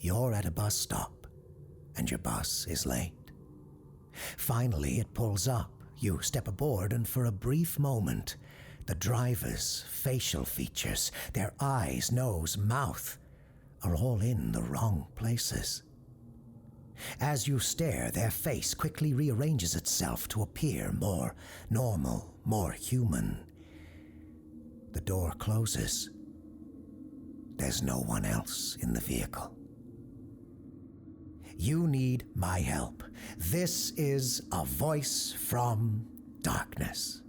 you're at a bus stop, and your bus is late. Finally, it pulls up. You step aboard, and for a brief moment, the driver's facial features, their eyes, nose, mouth, are all in the wrong places. As you stare, their face quickly rearranges itself to appear more normal, more human. The door closes. There's no one else in the vehicle. You need my help. This is a voice from darkness.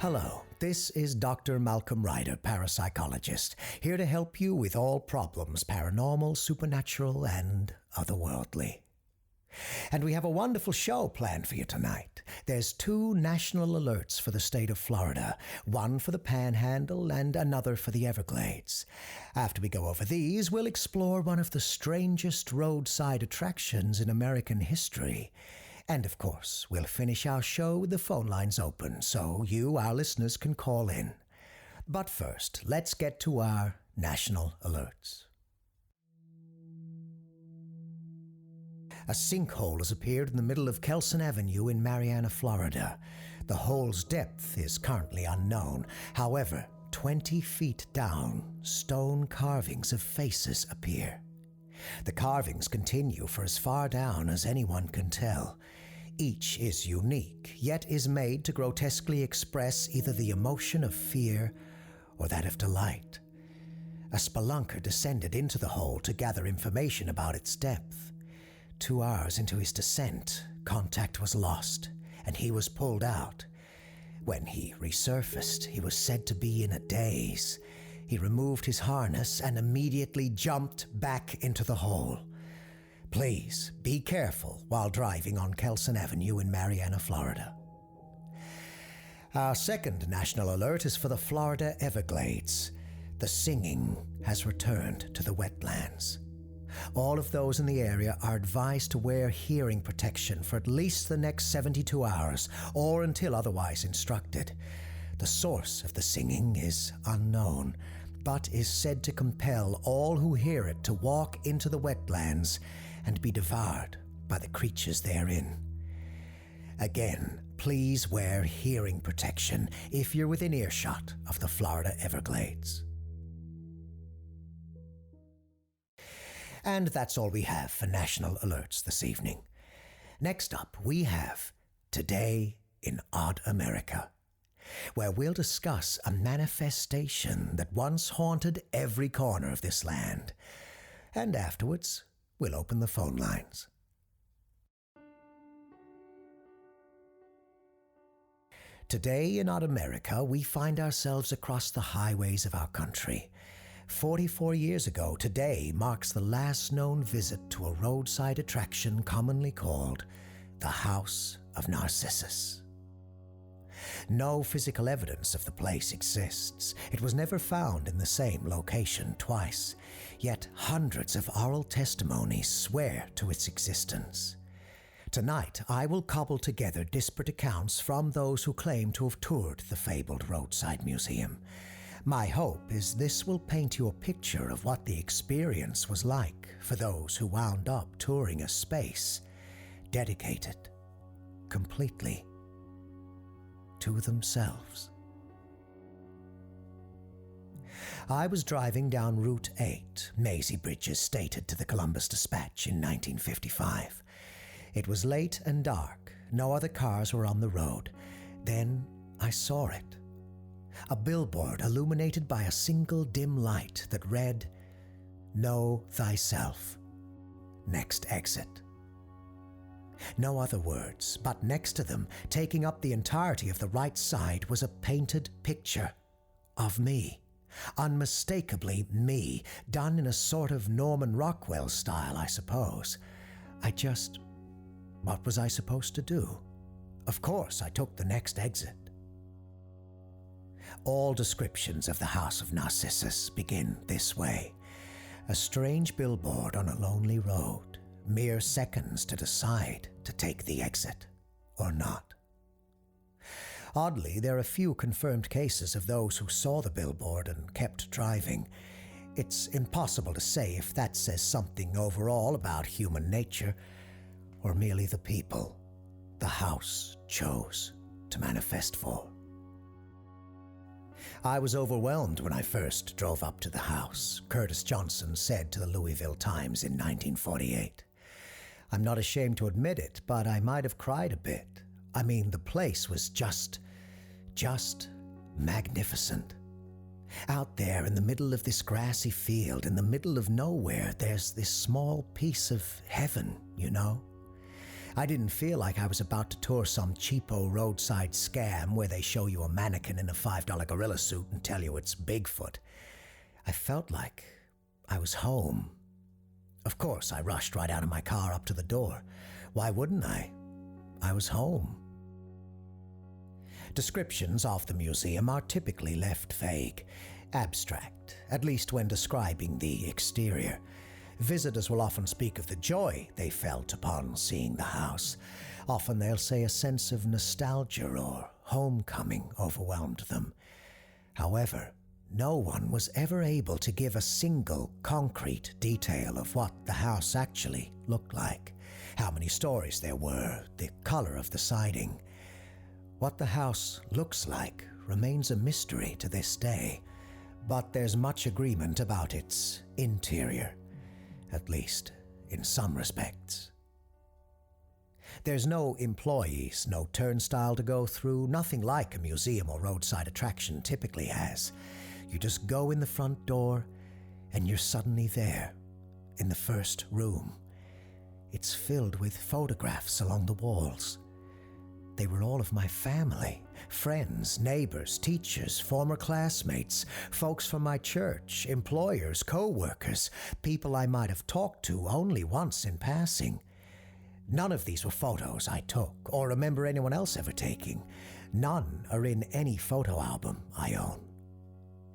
Hello, this is Dr. Malcolm Ryder, parapsychologist, here to help you with all problems paranormal, supernatural, and otherworldly. And we have a wonderful show planned for you tonight. There's 2 national alerts for the state of Florida, one for the Panhandle and another for the Everglades. After we go over these, we'll explore one of the strangest roadside attractions in American history. And of course, we'll finish our show with the phone lines open so you, our listeners, can call in. But first, let's get to our national alerts. A sinkhole has appeared in the middle of Kelson Avenue in Marianna, Florida. The hole's depth is currently unknown. However, 20 feet down, stone carvings of faces appear. The carvings continue for as far down as anyone can tell. Each is unique, yet is made to grotesquely express either the emotion of fear or that of delight. A spelunker descended into the hole to gather information about its depth. 2 hours into his descent, contact was lost, and he was pulled out. When he resurfaced, he was said to be in a daze. He removed his harness and immediately jumped back into the hole. Please be careful while driving on Kelson Avenue in Marianna, Florida. Our second national alert is for the Florida Everglades. The singing has returned to the wetlands. All of those in the area are advised to wear hearing protection for at least the next 72 hours or until otherwise instructed. The source of the singing is unknown, but is said to compel all who hear it to walk into the wetlands and be devoured by the creatures therein. Again, please wear hearing protection if you're within earshot of the Florida Everglades. And that's all we have for national alerts this evening. Next up, we have Today in Odd America, where we'll discuss a manifestation that once haunted every corner of this land. And afterwards, we'll open the phone lines. Today in Odd America, we find ourselves across the highways of our country. 44 years ago, today marks the last known visit to a roadside attraction commonly called the House of Narcissus. No physical evidence of the place exists. It was never found in the same location twice, yet hundreds of oral testimonies swear to its existence. Tonight, I will cobble together disparate accounts from those who claim to have toured the fabled roadside museum. My hope is this will paint you a picture of what the experience was like for those who wound up touring a space dedicated completely to themselves. I was driving down Route 8, Maisie Bridges stated to the Columbus Dispatch in 1955. It was late and dark. No other cars were on the road. Then I saw it. A billboard illuminated by a single dim light that read, "Know thyself. Next exit." No other words, but next to them, taking up the entirety of the right side, was a painted picture of me. Unmistakably me, done in a sort of Norman Rockwell style, I suppose. What was I supposed to do? Of course, I took the next exit. All descriptions of the House of Narcissus begin this way. A strange billboard on a lonely road, mere seconds to decide to take the exit or not. Oddly, there are few confirmed cases of those who saw the billboard and kept driving. It's impossible to say if that says something overall about human nature, or merely the people the house chose to manifest for. I was overwhelmed when I first drove up to the house, Curtis Johnson said to the Louisville Times in 1948. I'm not ashamed to admit it, but I might have cried a bit. I mean, the place was just magnificent. Out there in the middle of this grassy field, in the middle of nowhere, there's this small piece of heaven, you know? I didn't feel like I was about to tour some cheapo roadside scam where they show you a mannequin in a $5 gorilla suit and tell you it's Bigfoot. I felt like I was home. Of course, I rushed right out of my car up to the door. Why wouldn't I? I was home. Descriptions of the museum are typically left vague, abstract, at least when describing the exterior. Visitors will often speak of the joy they felt upon seeing the house. Often they'll say a sense of nostalgia or homecoming overwhelmed them. However, no one was ever able to give a single concrete detail of what the house actually looked like, how many stories there were, the color of the siding. What the house looks like remains a mystery to this day, but there's much agreement about its interior, at least in some respects. There's no employees, no turnstile to go through, nothing like a museum or roadside attraction typically has. You just go in the front door and you're suddenly there, in the first room. It's filled with photographs along the walls. They were all of my family, friends, neighbors, teachers, former classmates, folks from my church, employers, co-workers, people I might have talked to only once in passing. None of these were photos I took or remember anyone else ever taking. None are in any photo album I own,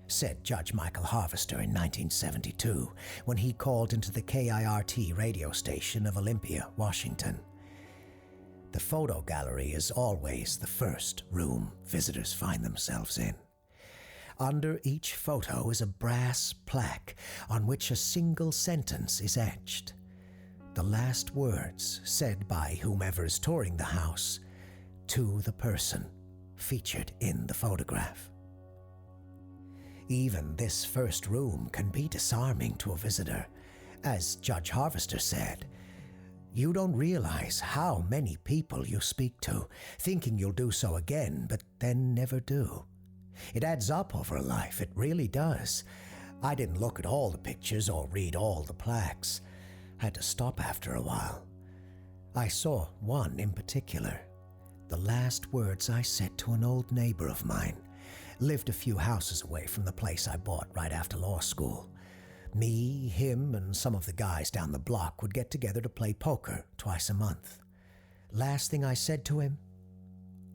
said Judge Michael Harvester in 1972 when he called into the KIRT radio station of Olympia, Washington. The photo gallery is always the first room visitors find themselves in. Under each photo is a brass plaque on which a single sentence is etched. The last words said by whomever is touring the house to the person featured in the photograph. Even this first room can be disarming to a visitor. As Judge Harvester said, you don't realize how many people you speak to, thinking you'll do so again, but then never do. It adds up over a life, it really does. I didn't look at all the pictures or read all the plaques. I had to stop after a while. I saw one in particular. The last words I said to an old neighbor of mine, lived a few houses away from the place I bought right after law school. Me, him, and some of the guys down the block would get together to play poker twice a month. Last thing I said to him,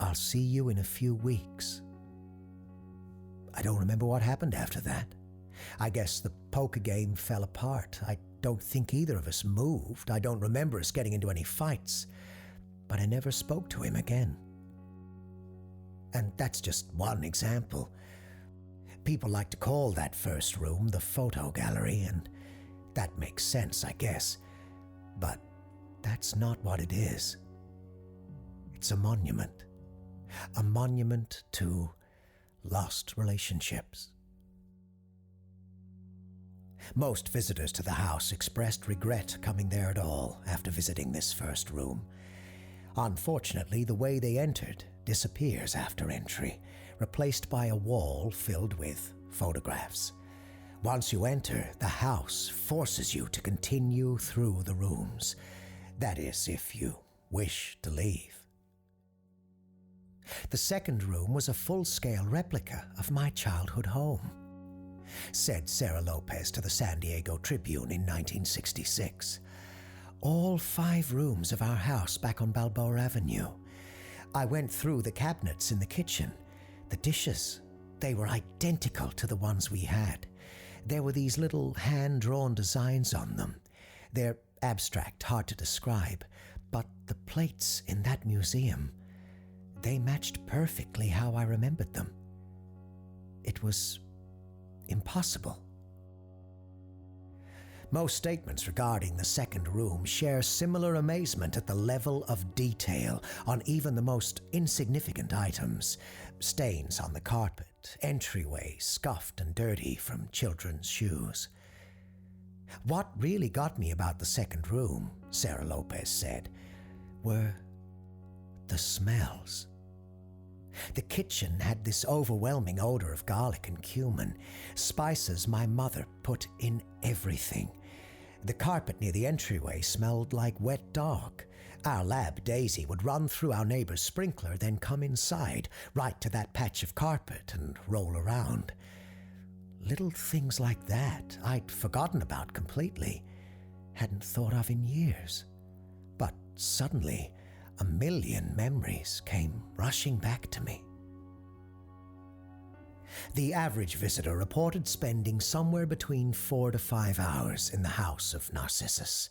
I'll see you in a few weeks. I don't remember what happened after that. I guess the poker game fell apart. I don't think either of us moved. I don't remember us getting into any fights. But I never spoke to him again. And that's just one example. People like to call that first room the photo gallery, and that makes sense, I guess. But that's not what it is. It's a monument to lost relationships. Most visitors to the house expressed regret coming there at all after visiting this first room. Unfortunately, the way they entered disappears after entry, replaced by a wall filled with photographs. Once you enter, the house forces you to continue through the rooms. That is, if you wish to leave. The second room was a full-scale replica of my childhood home, said Sarah Lopez to the San Diego Tribune in 1966. All 5 rooms of our house back on Balboa Avenue. I went through the cabinets in the kitchen. The dishes, they were identical to the ones we had. There were these little hand-drawn designs on them. They're abstract, hard to describe, but the plates in that museum, they matched perfectly how I remembered them. It was impossible. Most statements regarding the second room share similar amazement at the level of detail on even the most insignificant items. Stains on the carpet, entryways scuffed and dirty from children's shoes. What really got me about the second room, Sarah Lopez said, were the smells. The kitchen had this overwhelming odor of garlic and cumin, spices my mother put in everything. The carpet near the entryway smelled like wet dog. Our lab, Daisy, would run through our neighbor's sprinkler, then come inside, right to that patch of carpet, and roll around. Little things like that I'd forgotten about completely, hadn't thought of in years. But suddenly, a million memories came rushing back to me. The average visitor reported spending somewhere between 4 to 5 hours in the House of Narcissus.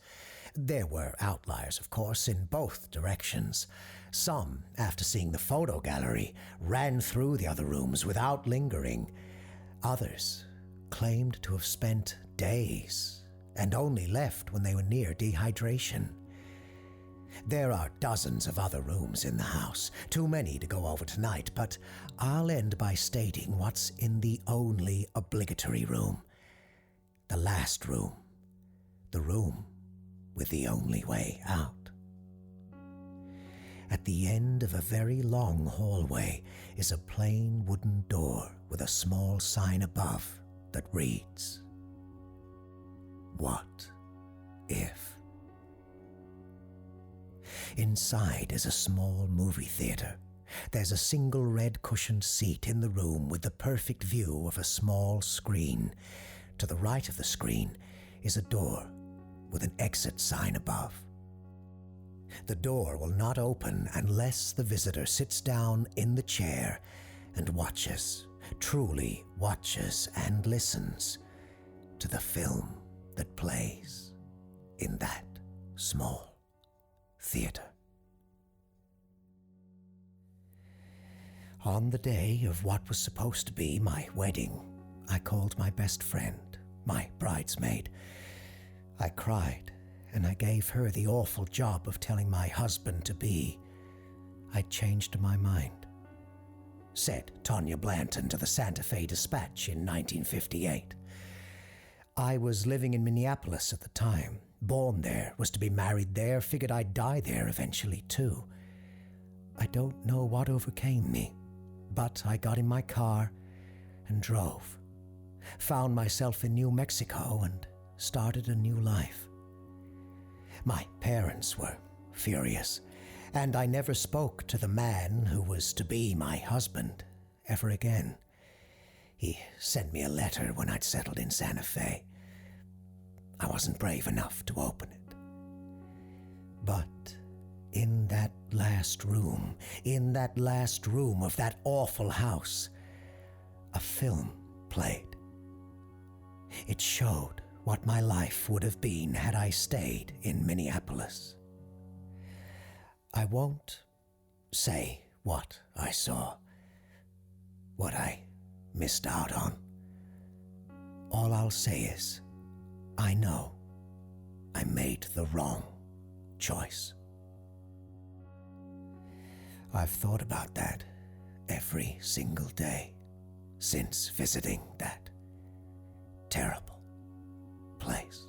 There were outliers, of course, in both directions. Some, after seeing the photo gallery, ran through the other rooms without lingering. Others claimed to have spent days and only left when they were near dehydration. There are dozens of other rooms in the house, too many to go over tonight, but I'll end by stating what's in the only obligatory room. The last room. The room with the only way out. At the end of a very long hallway is a plain wooden door with a small sign above that reads, "What if?" Inside is a small movie theater. There's a single red-cushioned seat in the room with the perfect view of a small screen. To the right of the screen is a door with an exit sign above. The door will not open unless the visitor sits down in the chair and watches, truly watches and listens to the film that plays in that small theater. On the day of what was supposed to be my wedding, I called my best friend, my bridesmaid. I cried, and I gave her the awful job of telling my husband-to-be I'd changed my mind. Said Tonya Blanton to the Santa Fe Dispatch in 1958. I was living in Minneapolis at the time, born there, was to be married there, figured I'd die there eventually too. I don't know what overcame me, but I got in my car and drove. Found myself in New Mexico and started a new life. My parents were furious, and I never spoke to the man who was to be my husband ever again. He sent me a letter when I'd settled in Santa Fe. I wasn't brave enough to open it. But in that last room of that awful house, a film played. It showed what my life would have been had I stayed in Minneapolis. I won't say what I saw, what I missed out on. All I'll say is, I know I made the wrong choice. I've thought about that every single day since visiting that terrible place.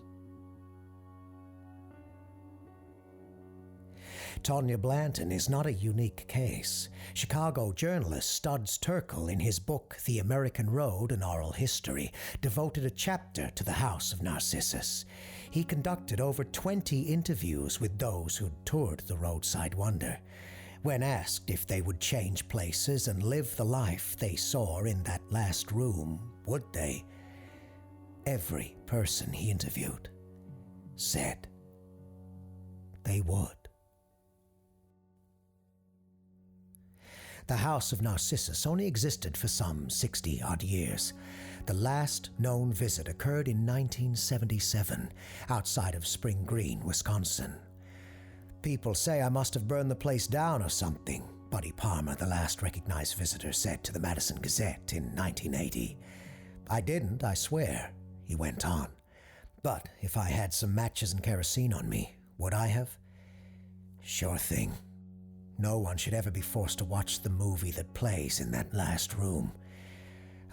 Tonya Blanton is not a unique case. Chicago journalist Studs Terkel, in his book The American Road, An Oral History, devoted a chapter to the House of Narcissus. He conducted over 20 interviews with those who'd toured the roadside wonder. When asked if they would change places and live the life they saw in that last room, would they? Every person he interviewed said they would. The House of Narcissus only existed for some 60-odd years. The last known visit occurred in 1977, outside of Spring Green, Wisconsin. People say I must have burned the place down or something, Buddy Palmer, the last recognized visitor, said to the Madison Gazette in 1980. I didn't, I swear, he went on. But if I had some matches and kerosene on me, would I have? Sure thing. No one should ever be forced to watch the movie that plays in that last room.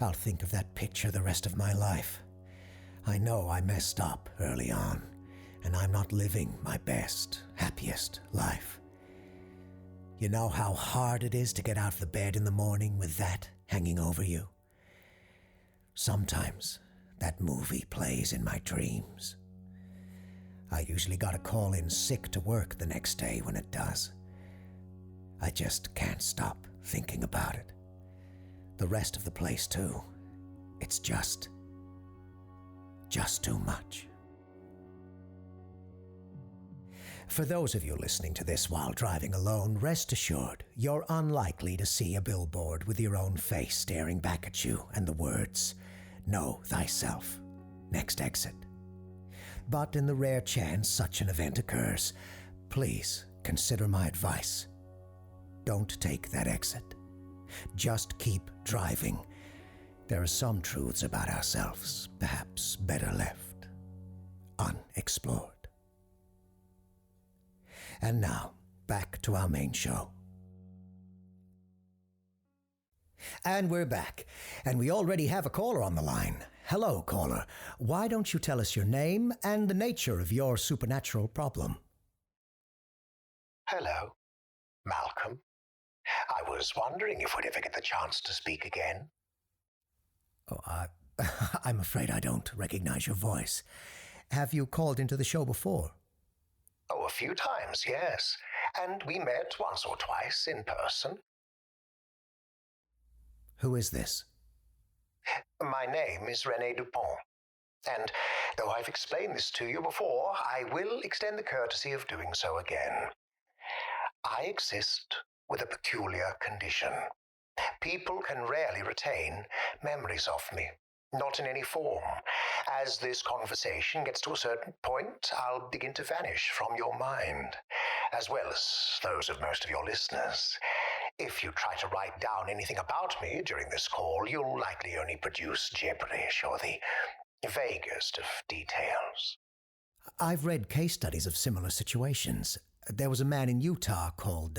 I'll think of that picture the rest of my life. I know I messed up early on, and I'm not living my best, happiest life. You know how hard it is to get out of the bed in the morning with that hanging over you? Sometimes that movie plays in my dreams. I usually gotta call in sick to work the next day when it does. I just can't stop thinking about it. The rest of the place too. It's just too much. For those of you listening to this while driving alone, rest assured you're unlikely to see a billboard with your own face staring back at you and the words, "Know thyself, next exit." But in the rare chance such an event occurs, please consider my advice. Don't take that exit. Just keep driving. There are some truths about ourselves, perhaps better left unexplored. And now, back to our main show. And we're back, and we already have a caller on the line. Hello, caller. Why don't you tell us your name and the nature of your supernatural problem? Hello, Malcolm. I was wondering if we'd ever get the chance to speak again. Oh, I'm afraid I don't recognize your voice. Have you called into the show before? Oh, a few times, yes. And we met once or twice in person. Who is this? My name is Rene Dupont. And though I've explained this to you before, I will extend the courtesy of doing so again. I exist with a peculiar condition. People can rarely retain memories of me, not in any form. As this conversation gets to a certain point, I'll begin to vanish from your mind, as well as those of most of your listeners. If you try to write down anything about me during this call, you'll likely only produce gibberish or the vaguest of details. I've read case studies of similar situations. There was a man in Utah called,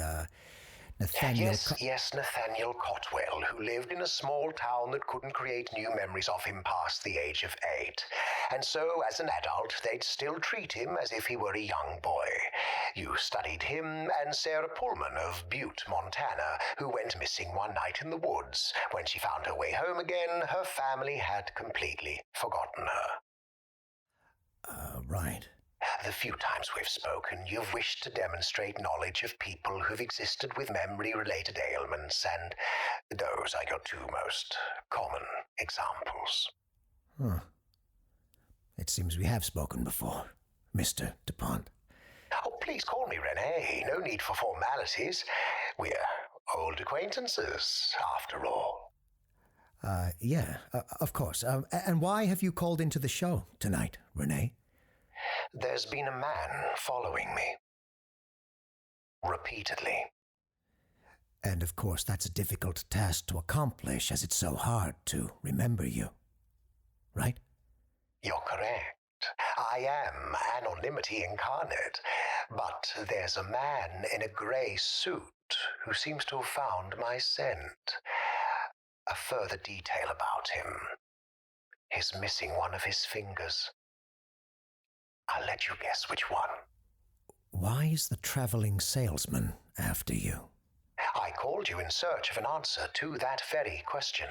Nathaniel... Yes, Nathaniel Cotwell, who lived in a small town that couldn't create new memories of him past the age of 8. And so, as an adult, they'd still treat him as if he were a young boy. You studied him and Sarah Pullman of Butte, Montana, who went missing one night in the woods. When she found her way home again, her family had completely forgotten her. Right. The few times we've spoken, you've wished to demonstrate knowledge of people who've existed with memory-related ailments, and those are your two most common examples. Huh. It seems we have spoken before, Mr. Dupont. Oh, please call me Rene. No need for formalities. We're old acquaintances, after all. Yeah, of course. And why have you called into the show tonight, Rene? There's been a man following me. Repeatedly. And of course, that's a difficult task to accomplish, as it's so hard to remember you. Right? You're correct. I am anonymity incarnate. But there's a man in a grey suit who seems to have found my scent. A further detail about him. He's missing one of his fingers. I'll let you guess which one. Why is the traveling salesman after you? I called you in search of an answer to that very question.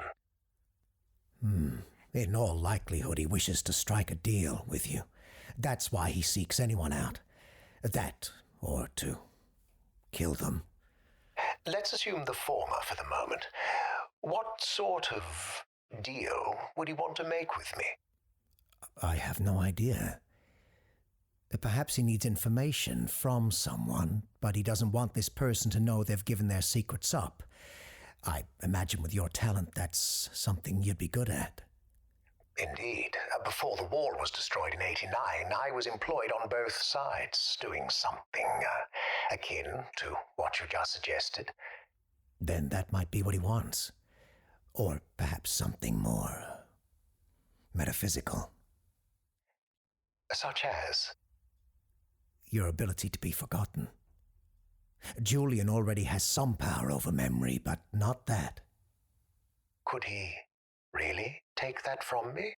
In all likelihood, he wishes to strike a deal with you. That's why he seeks anyone out. That, or to kill them. Let's assume the former for the moment. What sort of deal would he want to make with me? I have no idea. Perhaps he needs information from someone, but he doesn't want this person to know they've given their secrets up. I imagine with your talent that's something you'd be good at. Indeed. Before the wall was destroyed in '89, I was employed on both sides, doing something akin to what you just suggested. Then that might be what he wants. Or perhaps something more metaphysical. Such as? Your ability to be forgotten. Julian already has some power over memory, but not that. Could he really take that from me?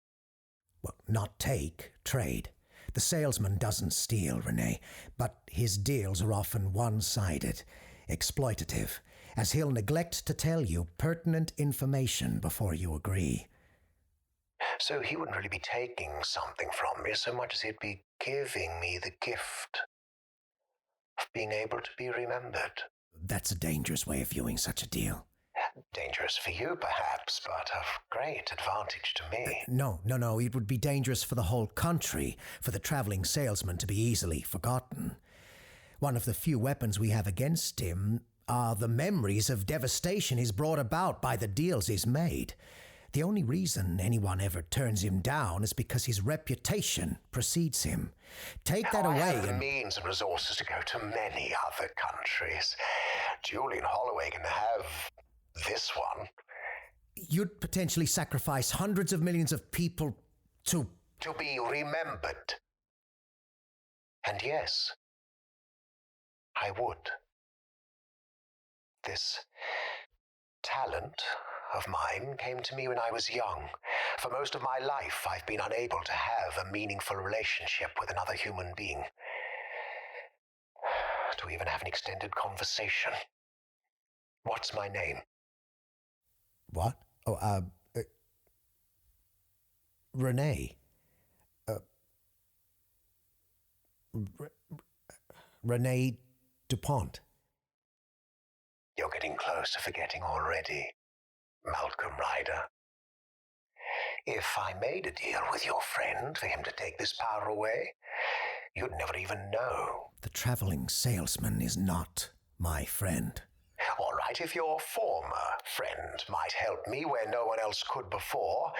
Well, not take, trade. The salesman doesn't steal, Rene, but his deals are often one-sided, exploitative, as he'll neglect to tell you pertinent information before you agree. So he wouldn't really be taking something from me so much as he'd be giving me the gift of being able to be remembered. That's a dangerous way of viewing such a deal. Dangerous for you, perhaps, but of great advantage to me. No. It would be dangerous for the whole country, for the traveling salesman to be easily forgotten. One of the few weapons we have against him are the memories of devastation he's brought about by the deals he's made. The only reason anyone ever turns him down is because his reputation precedes him. Take that away. I have the means and resources to go to many other countries. Julian Holloway can have this one. You'd potentially sacrifice hundreds of millions of people to be remembered. And yes, I would. This talent of mine came to me when I was young. For most of my life, I've been unable to have a meaningful relationship with another human being. To even have an extended conversation. What's my name? What? Rene. Rene Dupont. You're getting close to forgetting already, Malcolm Ryder. If I made a deal with your friend for him to take this power away, you'd never even know. The traveling salesman is not my friend. All right, if your former friend might help me where no one else could before,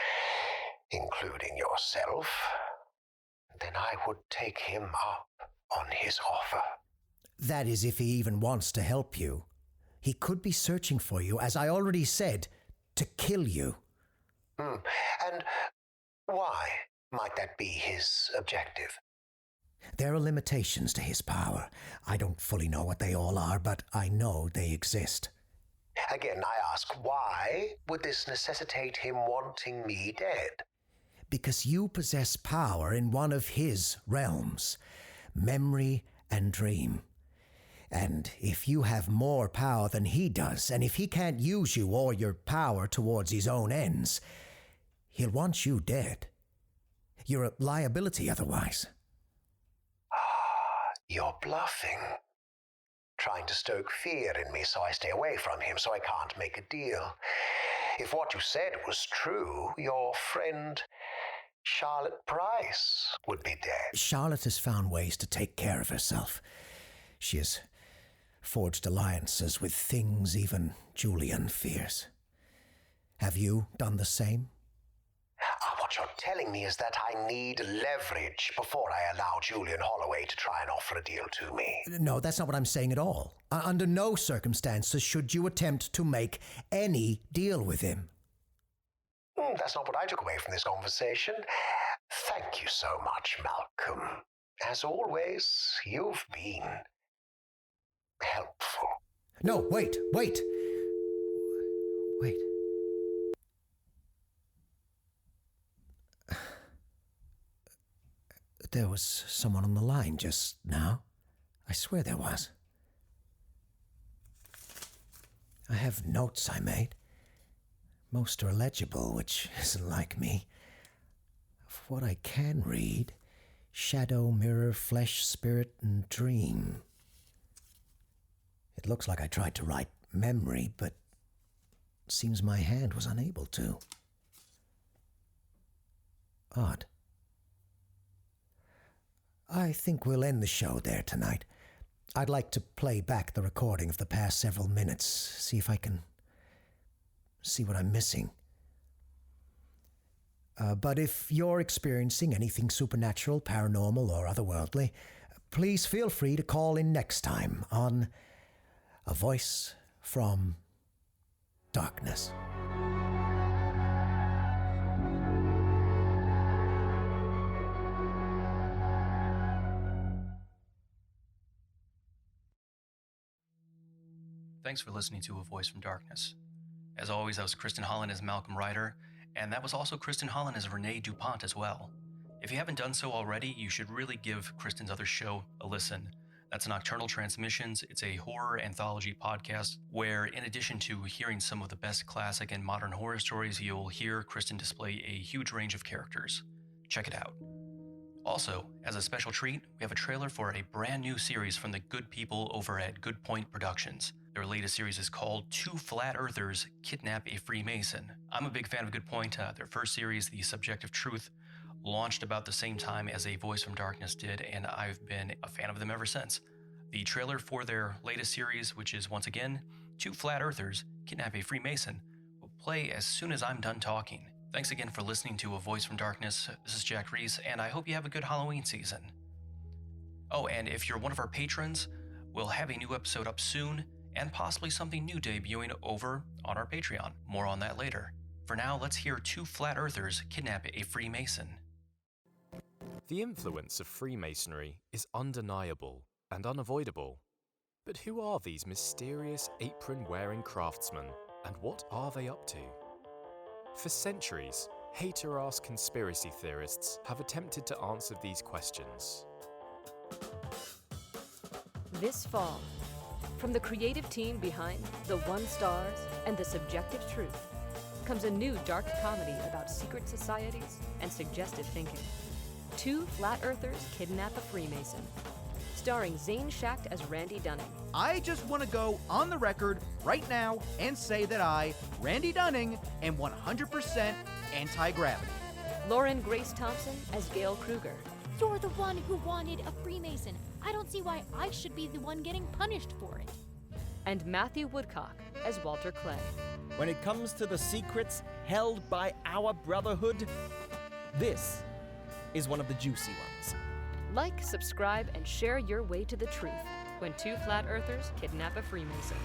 including yourself, then I would take him up on his offer. That is if he even wants to help you. He could be searching for you, as I already said, to kill you. And why might that be his objective? There are limitations to his power. I don't fully know what they all are, but I know they exist. Again, I ask, why would this necessitate him wanting me dead? Because you possess power in one of his realms, memory and dream. And if you have more power than he does, and if he can't use you or your power towards his own ends, he'll want you dead. You're a liability otherwise. You're bluffing. Trying to stoke fear in me so I stay away from him so I can't make a deal. If what you said was true, your friend Charlotte Price would be dead. Charlotte has found ways to take care of herself. She has forged alliances with things even Julian fears. Have you done the same? What you're telling me is that I need leverage before I allow Julian Holloway to try and offer a deal to me. No, that's not what I'm saying at all. Under no circumstances should you attempt to make any deal with him. That's not what I took away from this conversation. Thank you so much, Malcolm. As always, you've been helpful. No, wait. There was someone on the line just now. I swear there was. I have notes I made. Most are illegible, which isn't like me. Of what I can read, shadow, mirror, flesh, spirit, and dream. It looks like I tried to write memory, but it seems my hand was unable to. Odd. I think we'll end the show there tonight. I'd like to play back the recording of the past several minutes, see if I can see what I'm missing. But if you're experiencing anything supernatural, paranormal, or otherworldly, please feel free to call in next time on A Voice from Darkness. Thanks for listening to A Voice from Darkness. As always, that was Kristin Holland as Malcolm Ryder, and that was also Kristin Holland as Rene Dupont as well. If you haven't done so already, you should really give Kristin's other show a listen. That's Nocturnal Transmissions. It's a horror anthology podcast where, in addition to hearing some of the best classic and modern horror stories, you'll hear Kristin display a huge range of characters. Check it out. Also, as a special treat, we have a trailer for a brand new series from the good people over at Good Point Productions. Their latest series is called Two Flat Earthers Kidnap a Freemason. I'm a big fan of Good Point. Their first series, The Subjective Truth, launched about the same time as A Voice from Darkness did, and I've been a fan of them ever since. The trailer for their latest series, which is once again Two Flat Earthers Kidnap a Freemason, will play as soon as I'm done talking. Thanks again for listening to A Voice from Darkness. This is Jack Rhys, and I hope you have a good Halloween season. Oh, and if you're one of our patrons, we'll have a new episode up soon, and possibly something new debuting over on our Patreon. More on that later. For now, let's hear Two Flat Earthers Kidnap a Freemason. The influence of Freemasonry is undeniable and unavoidable. But who are these mysterious apron-wearing craftsmen, and what are they up to? For centuries, hater-ass conspiracy theorists have attempted to answer these questions. This fall, from the creative team behind The One Stars and The Subjective Truth, comes a new dark comedy about secret societies and suggestive thinking. Two Flat Earthers Kidnap a Freemason, starring Zane Schacht as Randy Dunning. I just want to go on the record right now and say that I, Randy Dunning, am 100% anti-gravity. Lauren Grace Thompson as Gail Kruger. You're the one who wanted a Freemason. I don't see why I should be the one getting punished for it. And Matthew Woodcock as Walter Clay. When it comes to the secrets held by our brotherhood, this is one of the juicy ones. Like, subscribe, and share your way to the truth when Two Flat Earthers Kidnap a Freemason.